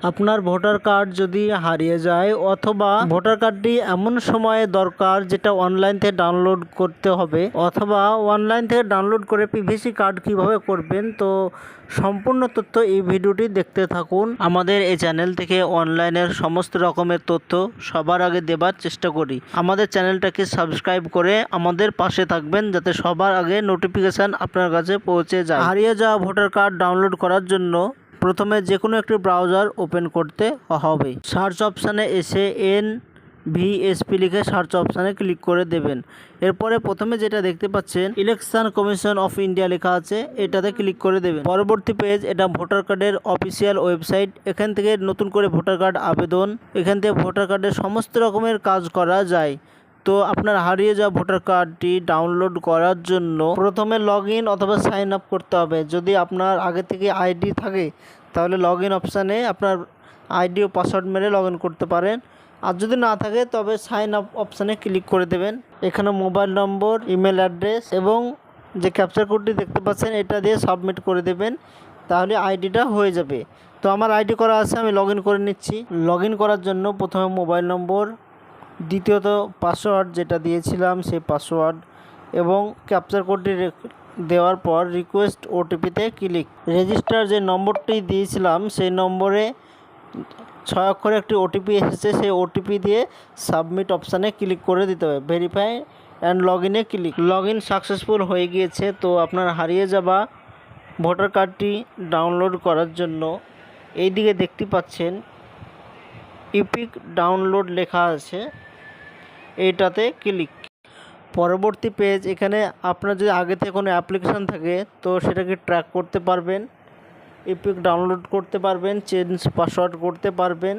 আপনার voter card যদি হারিয়ে যায় অথবা ভোটার কার্ডটি এমন সময়ে দরকার যেটা অনলাইন থেকে ডাউনলোড করতে হবে, অথবা অনলাইন থেকে ডাউনলোড করে পিভিসি কার্ড কিভাবে করবেন, তো সম্পূর্ণ তথ্য এই ভিডিওটি দেখতে থাকুন। আমাদের এই চ্যানেল থেকে অনলাইনের সমস্ত রকমের তথ্য সবার আগে দেবার চেষ্টা করি। আমাদের চ্যানেলটাকে সাবস্ক্রাইব করে আমাদের পাশে থাকবেন যাতে সবার আগে নোটিফিকেশান আপনার কাছে পৌঁছে যায়। হারিয়ে যাওয়া ভোটার কার্ড ডাউনলোড করার জন্য প্রথমে যে কোনো একটি ব্রাউজার ওপেন করতে হবে। সার্চ অপশানে এসে NVSP লিখে সার্চ অপশানে ক্লিক করে দেবেন। এরপরে প্রথমে যেটা দেখতে পাচ্ছেন ইলেকশন কমিশন অফ ইন্ডিয়া লেখা আছে, এটাতে ক্লিক করে দেবেন। পরবর্তী পেজ, এটা ভোটার কার্ডের অফিসিয়াল ওয়েবসাইট। এখান থেকে নতুন করে ভোটার কার্ড আবেদন, এখান থেকে ভোটার কার্ডের সমস্ত রকমের কাজ করা যায়। তো আপনার হারিয়ে যাওয়া ভোটার কার্ডটি ডাউনলোড করার জন্য প্রথমে লগ ইন অথবা সাইন আপ করতে হবে। যদি আপনার আগে থেকে আইডি থাকে তাহলে লগ ইন অপশানে আপনার আইডি ও পাসওয়ার্ড মেরে লগ ইন করতে পারেন, আর যদি না থাকে তবে সাইন আপ অপশানে ক্লিক করে দেবেন। এখানে মোবাইল নম্বর, ইমেল অ্যাড্রেস এবং যে ক্যাপচার কোডটি দেখতে পাচ্ছেন এটা দিয়ে সাবমিট করে দেবেন, তাহলে আইডিটা হয়ে যাবে। তো আমার আইডি করা আছে, আমি লগ ইন করে নিচ্ছি। লগ ইন করার জন্য প্রথমে মোবাইল নম্বর, দ্বিতীয়ত পাসওয়ার্ড যেটা দিয়েছিলাম সেই পাসওয়ার্ড এবং ক্যাপচার কোডটি দেওয়ার পর রিকোয়েস্ট ওটিপিতে ক্লিক। রেজিস্টার যে নম্বরটি দিয়েছিলাম সেই নম্বরে 6 অক্ষরে একটি ওটিপি এসেছে, সেই ওটিপি দিয়ে সাবমিট অপশানে ক্লিক করে দিতে হবে। ভেরিফাই অ্যান্ড লগ ইনে ক্লিক। লগ ইন সাকসেসফুল হয়ে গিয়েছে। তো আপনার হারিয়ে যাওয়া ভোটার কার্ডটি ডাউনলোড করার জন্য এই দিকে দেখতে পাচ্ছেন ইপিক ডাউনলোড লেখা আছে, এইটাতে ক্লিক। পরবর্তী পেজ, এখানে আপনার যদি আগে থেকে কোনো অ্যাপ্লিকেশান থাকে তো সেটাকে ট্র্যাক করতে পারবেন, ইপিক ডাউনলোড করতে পারবেন, চেঞ্জ পাসওয়ার্ড করতে পারবেন।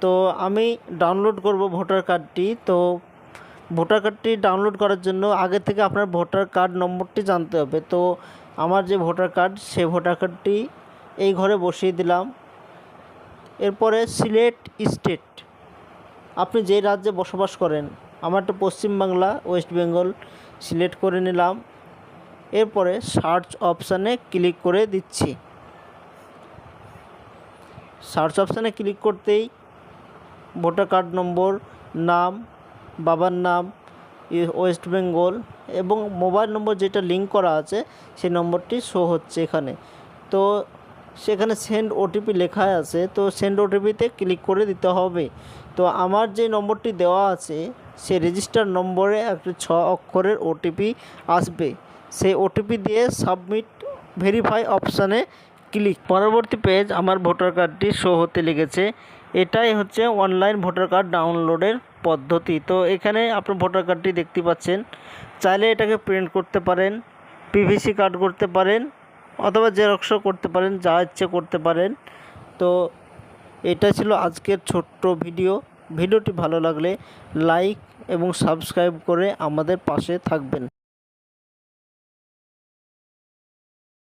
তো আমি ডাউনলোড করব ভোটার কার্ডটি। তো ভোটার কার্ডটি ডাউনলোড করার জন্য আগে থেকে আপনার ভোটার কার্ড নম্বরটি জানতে হবে। তো আমার যে ভোটার কার্ড সেই ভোটার কার্ডটি এই ঘরে বসিয়ে দিলাম। এরপরে সিলেক্ট স্টেট, আপনি যে রাজ্যে বসবাস করেন, আমারটা পশ্চিমবাংলা, ওয়েস্ট বেঙ্গল সিলেক্ট করে নিলাম। এরপরে সার্চ অপশানে ক্লিক করে দিচ্ছি। সার্চ অপশানে ক্লিক করতেই ভোটার কার্ড নম্বর, নাম, বাবার নাম ওয়েস্ট বেঙ্গল এবং মোবাইল নম্বর যেটা লিঙ্ক করা আছে সেই নম্বরটি শো হচ্ছে এখানে। তো সেখানে সেন্ড ওটিপি লেখা আছে, তো সেন্ড ওটিপিতে ক্লিক করে দিতে হবে। তো আমার যে নম্বরটি দেওয়া আছে সেই রেজিস্টার নম্বরে একটা 6 অক্ষরের ওটিপি আসবে, সেই ওটিপি দিয়ে সাবমিট ভেরিফাই অপশানে ক্লিক। পরবর্তী পেজ, আমার ভোটার কার্ডটি শো হতে লেগেছে। এটাই হচ্ছে অনলাইন ভোটার কার্ড ডাউনলোডের পদ্ধতি। তো এখানে আপনার ভোটার কার্ডটি দেখতে পাচ্ছেন, চাইলে এটাকে প্রিন্ট করতে পারেন, পিভিসি কার্ড করতে পারেন অথবা জেরক্সও করতে পারেন, যা ইচ্ছে করতে পারেন। তো এটা ছিল আজকের ছোট্ট ভিডিওটি ভালো লাগলে লাইক এবং সাবস্ক্রাইব করে আমাদের পাশে থাকবেন।